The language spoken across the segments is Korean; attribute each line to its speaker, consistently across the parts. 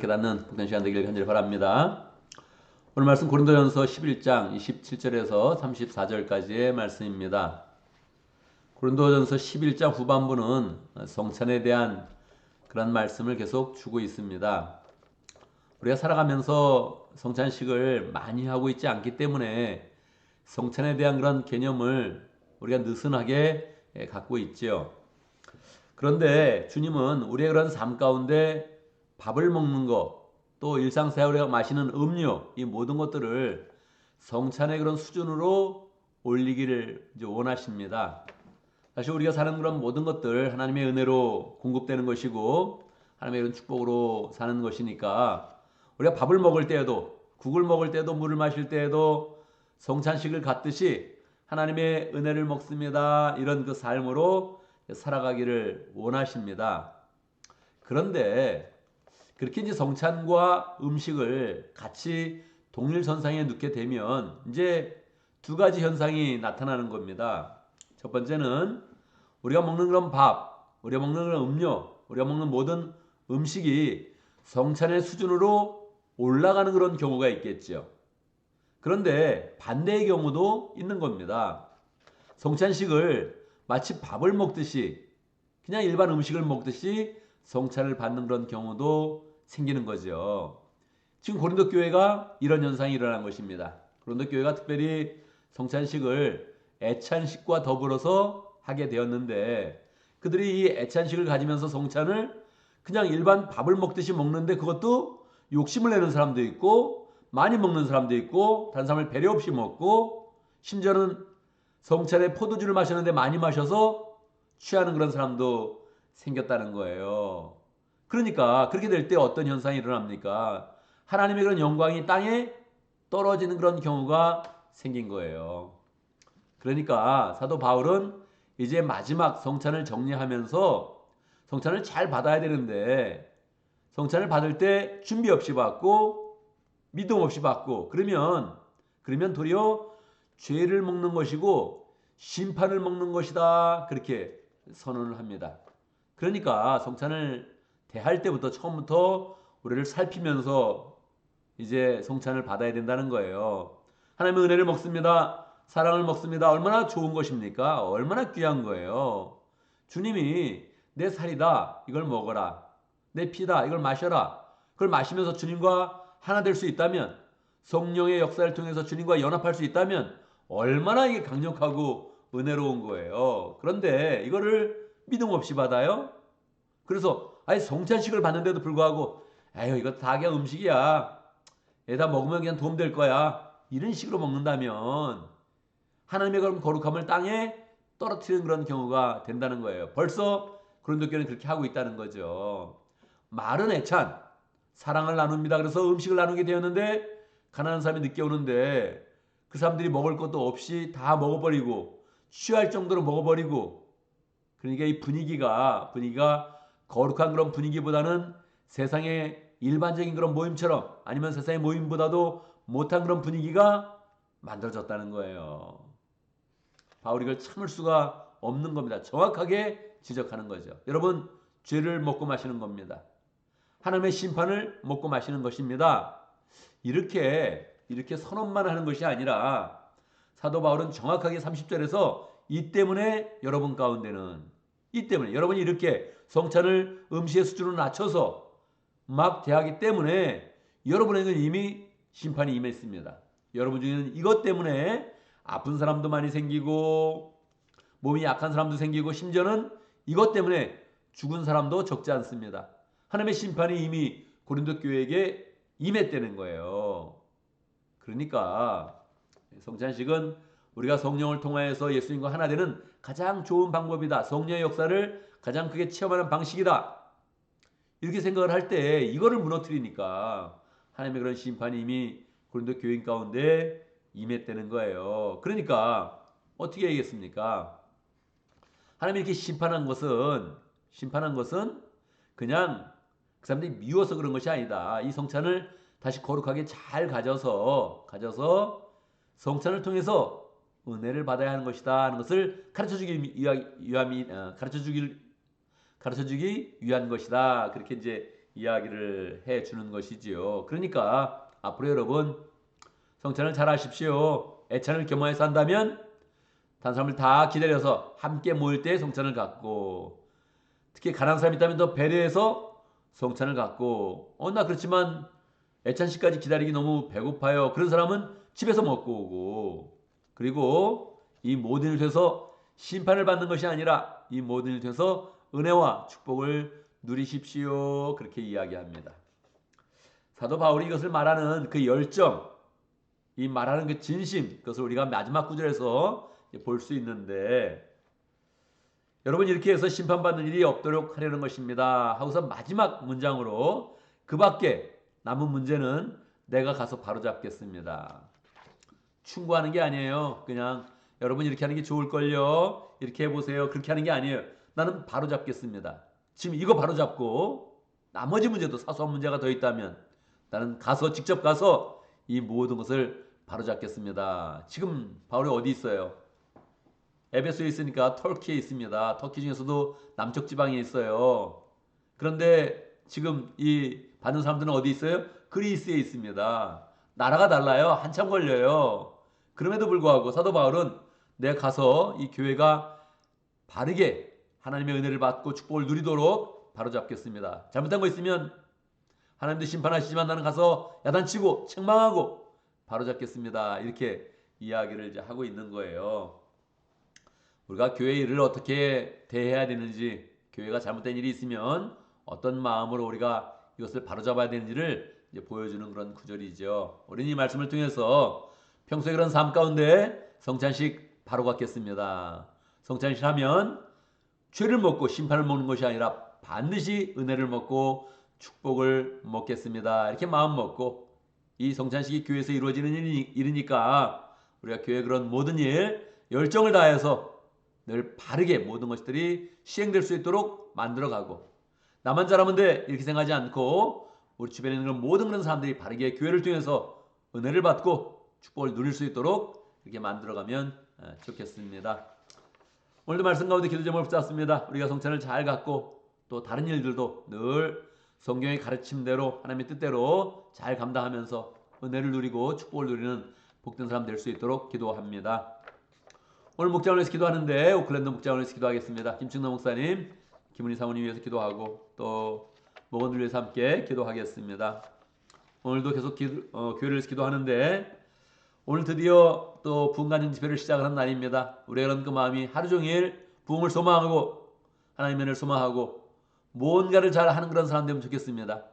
Speaker 1: 깨닫는 복된 시간 되기를 간절히 바랍니다. 오늘 말씀 고린도전서 11장 27절에서 34절까지의 말씀입니다. 고린도전서 11장 후반부는 성찬에 대한 그런 말씀을 계속 주고 있습니다. 우리가 살아가면서 성찬식을 많이 하고 있지 않기 때문에 성찬에 대한 그런 개념을 우리가 느슨하게 갖고 있지요. 그런데 주님은 우리의 그런 삶 가운데 밥을 먹는 것, 또 일상생활에 마시는 음료, 이 모든 것들을 성찬의 그런 수준으로 올리기를 원하십니다. 사실 우리가 사는 그런 모든 것들 하나님의 은혜로 공급되는 것이고 하나님의 그런 축복으로 사는 것이니까 우리가 밥을 먹을 때에도, 국을 먹을 때에도, 물을 마실 때에도 성찬식을 갖듯이 하나님의 은혜를 먹습니다. 이런 그 삶으로 살아가기를 원하십니다. 그런데 그렇게 이제 성찬과 음식을 같이 동일선상에 놓게 되면 이제 두 가지 현상이 나타나는 겁니다. 첫 번째는 우리가 먹는 그런 밥, 우리가 먹는 그런 음료, 우리가 먹는 모든 음식이 성찬의 수준으로 올라가는 그런 경우가 있겠죠. 그런데 반대의 경우도 있는 겁니다. 성찬식을 마치 밥을 먹듯이 그냥 일반 음식을 먹듯이 성찬을 받는 그런 경우도 생기는 거죠. 지금 고린도 교회가 이런 현상이 일어난 것입니다. 고린도 교회가 특별히 성찬식을 애찬식과 더불어서 하게 되었는데 그들이 이 애찬식을 가지면서 성찬을 그냥 일반 밥을 먹듯이 먹는데 그것도 욕심을 내는 사람도 있고 많이 먹는 사람도 있고 다른 사람을 배려 없이 먹고 심지어는 성찬에 포도주를 마셨는데 많이 마셔서 취하는 그런 사람도 생겼다는 거예요. 그러니까 그렇게 될 때 어떤 현상이 일어납니까? 하나님의 그런 영광이 땅에 떨어지는 그런 경우가 생긴 거예요. 그러니까 사도 바울은 이제 마지막 성찬을 정리하면서 성찬을 잘 받아야 되는데 성찬을 받을 때 준비 없이 받고 믿음 없이 받고 그러면 도리어 죄를 먹는 것이고 심판을 먹는 것이다. 그렇게 선언을 합니다. 그러니까 성찬을 대할 때부터 처음부터 우리를 살피면서 이제 성찬을 받아야 된다는 거예요. 하나님의 은혜를 먹습니다. 사랑을 먹습니다. 얼마나 좋은 것입니까? 얼마나 귀한 거예요. 주님이 내 살이다. 이걸 먹어라. 내 피다. 이걸 마셔라. 그걸 마시면서 주님과 하나 될 수 있다면 성령의 역사를 통해서 주님과 연합할 수 있다면 얼마나 이게 강력하고 은혜로운 거예요. 그런데 이거를 믿음 없이 받아요? 그래서 아니 성찬식을 받는데도 불구하고 에휴 이거 다 그냥 음식이야. 얘다 먹으면 그냥 도움 될 거야. 이런 식으로 먹는다면 하나님의 그런 거룩함을 땅에 떨어뜨리는 그런 경우가 된다는 거예요. 벌써 고린도교회는 그렇게 하고 있다는 거죠. 말은 애찬, 사랑을 나눕니다. 그래서 음식을 나누게 되었는데 가난한 사람이 늦게 오는데 그 사람들이 먹을 것도 없이 다 먹어버리고 취할 정도로 먹어버리고 그러니까 이 분위기가 거룩한 그런 분위기보다는 세상의 일반적인 그런 모임처럼 아니면 세상의 모임보다도 못한 그런 분위기가 만들어졌다는 거예요. 바울이 이걸 참을 수가 없는 겁니다. 정확하게 지적하는 거죠. 여러분, 죄를 먹고 마시는 겁니다. 하나님의 심판을 먹고 마시는 것입니다. 이렇게 선언만 하는 것이 아니라 사도 바울은 정확하게 30절에서 이 때문에 여러분 가운데는 이 때문에 여러분이 이렇게 성찬을 음식의 수준으로 낮춰서 막 대하기 때문에 여러분에게는 이미 심판이 임했습니다. 여러분 중에는 이것 때문에 아픈 사람도 많이 생기고 몸이 약한 사람도 생기고 심지어는 이것 때문에 죽은 사람도 적지 않습니다. 하나님의 심판이 이미 고린도 교회에게 임했다는 거예요. 그러니까 성찬식은 우리가 성령을 통하여서 예수님과 하나 되는 가장 좋은 방법이다. 성령의 역사를 가장 크게 체험하는 방식이다. 이렇게 생각을 할 때 이거를 무너뜨리니까 하나님의 그런 심판이 이미 고린도 교인 가운데 임했다는 거예요. 그러니까 어떻게 얘기했습니까? 하나님이 이렇게 심판한 것은 그냥 그 사람들이 미워서 그런 것이 아니다. 이 성찬을 다시 거룩하게 잘 가져서 성찬을 통해서 은혜를 받아야 하는 것이다 하는 것을 가르쳐 주기 위한 것이다. 그렇게 이제 이야기를 해 주는 것이지요. 그러니까 앞으로 여러분 성찬을 잘 하십시오. 애찬을 겸허해서 한다면 다른 사람을 다 기다려서 함께 모일 때 성찬을 갖고, 특히 가난한 사람이 있다면 더 배려해서 성찬을 갖고, 나 그렇지만 애찬식까지 기다리기 너무 배고파요. 그런 사람은 집에서 먹고 오고, 그리고 이 모든 일 통해서 심판을 받는 것이 아니라 이 모든 일 통해서 은혜와 축복을 누리십시오. 그렇게 이야기합니다. 사도 바울이 이것을 말하는 그 열정, 이 말하는 그 진심, 그것을 우리가 마지막 구절에서 볼 수 있는데, 여러분 이렇게 해서 심판받는 일이 없도록 하려는 것입니다 하고서 마지막 문장으로 그 밖에 남은 문제는 내가 가서 바로잡겠습니다. 충고하는 게 아니에요. 그냥 여러분 이렇게 하는 게 좋을걸요, 이렇게 해보세요, 그렇게 하는 게 아니에요. 나는 바로잡겠습니다. 지금 이거 바로잡고 나머지 문제도, 사소한 문제가 더 있다면 나는 가서 직접 가서 이 모든 것을 바로잡겠습니다. 지금 바울이 어디 있어요? 에베소에 있으니까 터키에 있습니다. 터키 중에서도 남쪽 지방에 있어요. 그런데 지금 이 받는 사람들은 어디 있어요? 그리스에 있습니다. 나라가 달라요. 한참 걸려요. 그럼에도 불구하고 사도 바울은 내가 가서 이 교회가 바르게 하나님의 은혜를 받고 축복을 누리도록 바로잡겠습니다. 잘못한 거 있으면 하나님도 심판하시지만 나는 가서 야단치고 책망하고 바로잡겠습니다. 이렇게 이야기를 이제 하고 있는 거예요. 우리가 교회 일을 어떻게 대해야 되는지, 교회가 잘못된 일이 있으면 어떤 마음으로 우리가 이것을 바로잡아야 되는지를 이제 보여주는 그런 구절이죠. 우리는 이 말씀을 통해서 평소에 그런 삶 가운데 성찬식 바로 갖겠습니다. 성찬식 하면 죄를 먹고 심판을 먹는 것이 아니라 반드시 은혜를 먹고 축복을 먹겠습니다. 이렇게 마음 먹고, 이 성찬식이 교회에서 이루어지는 일이니까 우리가 교회 그런 모든 일 열정을 다해서 늘 바르게 모든 것들이 시행될 수 있도록 만들어가고, 나만 잘하면 돼 이렇게 생각하지 않고 우리 주변에 있는 모든 그런 사람들이 바르게 교회를 통해서 은혜를 받고 축복을 누릴 수 있도록 이렇게 만들어가면 좋겠습니다. 오늘도 말씀 가운데 기도 제목을 붙잡습니다. 우리가 성찬을 잘 갖고 또 다른 일들도 늘 성경의 가르침대로 하나님의 뜻대로 잘 감당하면서 은혜를 누리고 축복을 누리는 복된 사람 될 수 있도록 기도합니다. 오늘 목장을 위해서 기도하는데 오클랜드 목장을 위해서 기도하겠습니다. 김충남 목사님, 김은희 사모님 위해서 기도하고 또 목원들 위해서 함께 기도하겠습니다. 오늘도 계속 교회를 위해서 기도하는데 오늘 드디어 또 부흥간증 집회를 시작하는 날입니다. 우리의 그런 그 마음이 하루 종일 부흥을 소망하고 하나님의 은혜를 소망하고 뭔가를 잘 하는 그런 사람 되면 좋겠습니다.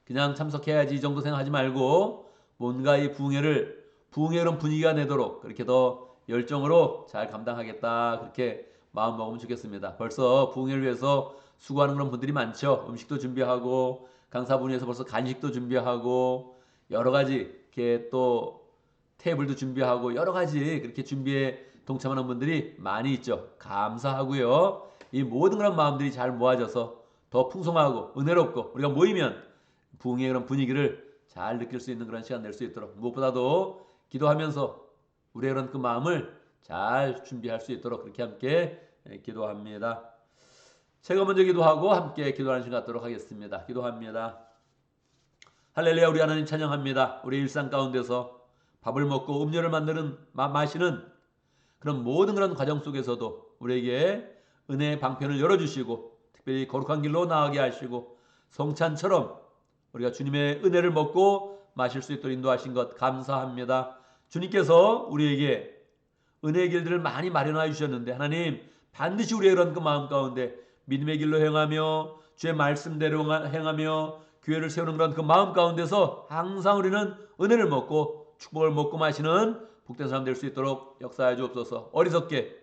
Speaker 1: 그냥 참석해야지 이 정도 생각하지 말고 뭔가 이 부흥회의 그런 분위기가 내도록 그렇게 더 열정으로 잘 감당하겠다, 그렇게 마음 먹으면 좋겠습니다. 벌써 부흥회를 위해서 수고하는 그런 분들이 많죠. 음식도 준비하고 강사분위에서 벌써 간식도 준비하고 여러 가지 이렇게 또 테이블도 준비하고 여러 가지 그렇게 준비에 동참하는 분들이 많이 있죠. 감사하고요. 이 모든 그런 마음들이 잘 모아져서 더 풍성하고 은혜롭고 우리가 모이면 부흥의 그런 분위기를 잘 느낄 수 있는 그런 시간 낼 수 있도록, 무엇보다도 기도하면서 우리의 그런 그 마음을 잘 준비할 수 있도록 그렇게 함께 기도합니다. 제가 먼저 기도하고 함께 기도하는 시간 갖도록 하겠습니다. 기도합니다. 할렐루야. 우리 하나님 찬양합니다. 우리 일상 가운데서 밥을 먹고 음료를 마시는 그런 모든 그런 과정 속에서도 우리에게 은혜의 방편을 열어주시고 특별히 거룩한 길로 나아가게 하시고 성찬처럼 우리가 주님의 은혜를 먹고 마실 수 있도록 인도하신 것 감사합니다. 주님께서 우리에게 은혜의 길들을 많이 마련하여 주셨는데 하나님 반드시 우리의 그런 그 마음 가운데 믿음의 길로 행하며 주의 말씀대로 행하며 교회를 세우는 그런 그 마음 가운데서 항상 우리는 은혜를 먹고 축복을 먹고 마시는 복된 사람 될 수 있도록 역사하여 주옵소서. 어리석게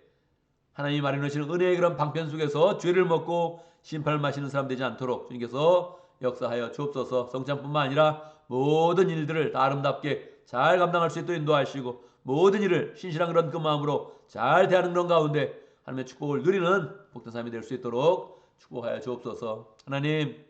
Speaker 1: 하나님이 마련하시는 은혜의 그런 방편 속에서 죄를 먹고 심판을 마시는 사람 되지 않도록 주님께서 역사하여 주옵소서. 성찬뿐만 아니라 모든 일들을 다 아름답게 잘 감당할 수 있도록 인도하시고 모든 일을 신실한 그런 그 마음으로 잘 대하는 그런 가운데 하나님의 축복을 누리는 복된 삶이 될 수 있도록 축복하여 주옵소서. 하나님,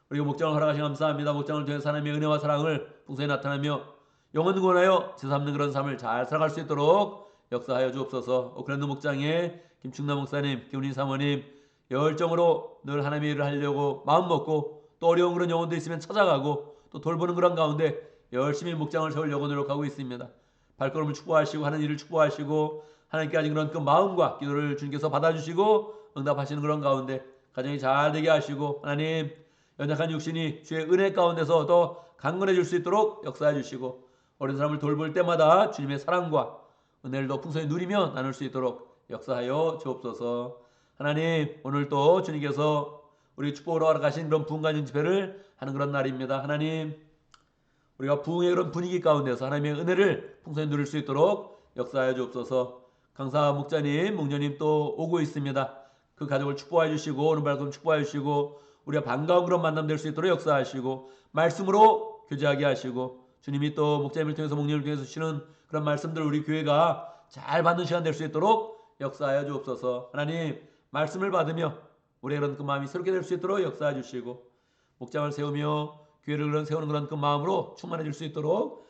Speaker 1: 우리가 목장을 허락하시 감사합니다. 목장을 통해서 하나님의 은혜와 사랑을 풍성히 나타나며 영원히 권하여 제삼는 그런 삶을 잘 살아갈 수 있도록 역사하여 주옵소서. 오클랜드 목장에 김충남 목사님, 김은희 사모님 열정으로 늘 하나님의 일을 하려고 마음 먹고 또 어려운 그런 영혼도 있으면 찾아가고 또 돌보는 그런 가운데 열심히 목장을 세우려고 노력하고 있습니다. 발걸음을 축복하시고 하는 일을 축복하시고 하나님께 가진 그런 그 마음과 기도를 주님께서 받아주시고 응답하시는 그런 가운데 가정이 잘 되게 하시고 하나님 연약한 육신이 주의 은혜 가운데서 더 강건해질 수 있도록 역사해 주시고 어린 사람을 돌볼 때마다 주님의 사랑과 은혜를 더 풍성히 누리며 나눌 수 있도록 역사하여 주옵소서. 하나님 오늘도 주님께서 우리 축복으로 알아가신 그런 부흥간증 집회를 하는 그런 날입니다. 하나님 우리가 부흥의 그런 분위기 가운데서 하나님의 은혜를 풍성히 누릴 수 있도록 역사하여 주옵소서. 강사 목자님, 목녀님 또 오고 있습니다. 그 가족을 축복해 주시고 오늘 말씀 축복해 주시고 우리가 반가운 그런 만남 될 수 있도록 역사하시고 말씀으로 교제하게 하시고 주님이 또 목자님을 통해서 목녀를 통해서 주시는 그런 말씀들 우리 교회가 잘 받는 시간 될 수 있도록 역사하여 주옵소서. 하나님 말씀을 받으며 우리의 그런 그 마음이 새롭게 될 수 있도록 역사해 주시고 목장을 세우며 교회를 세우는 그런 그 마음으로 충만해질 수 있도록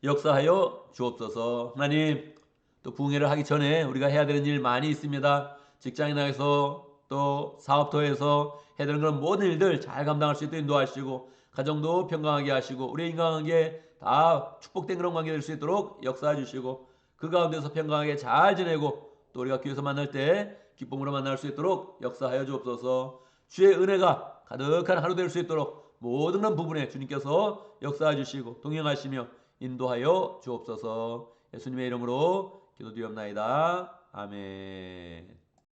Speaker 1: 역사하여 주옵소서. 하나님 또 부흥회를 하기 전에 우리가 해야 되는 일 많이 있습니다. 직장에 나가서 또 사업터에서 해야 되는 그런 모든 일들 잘 감당할 수 있도록 인도하시고 가정도 평강하게 하시고 우리의 인간관계 다 축복된 그런 관계 될 수 있도록 역사해 주시고 그 가운데서 평강하게 잘 지내고 또 우리가 교회에서 만날 때 기쁨으로 만날 수 있도록 역사하여 주옵소서. 주의 은혜가 가득한 하루 될 수 있도록 모든 그런 부분에 주님께서 역사해 주시고 동행하시며 인도하여 주옵소서. 예수님의 이름으로 기도드리옵나이다. 아멘.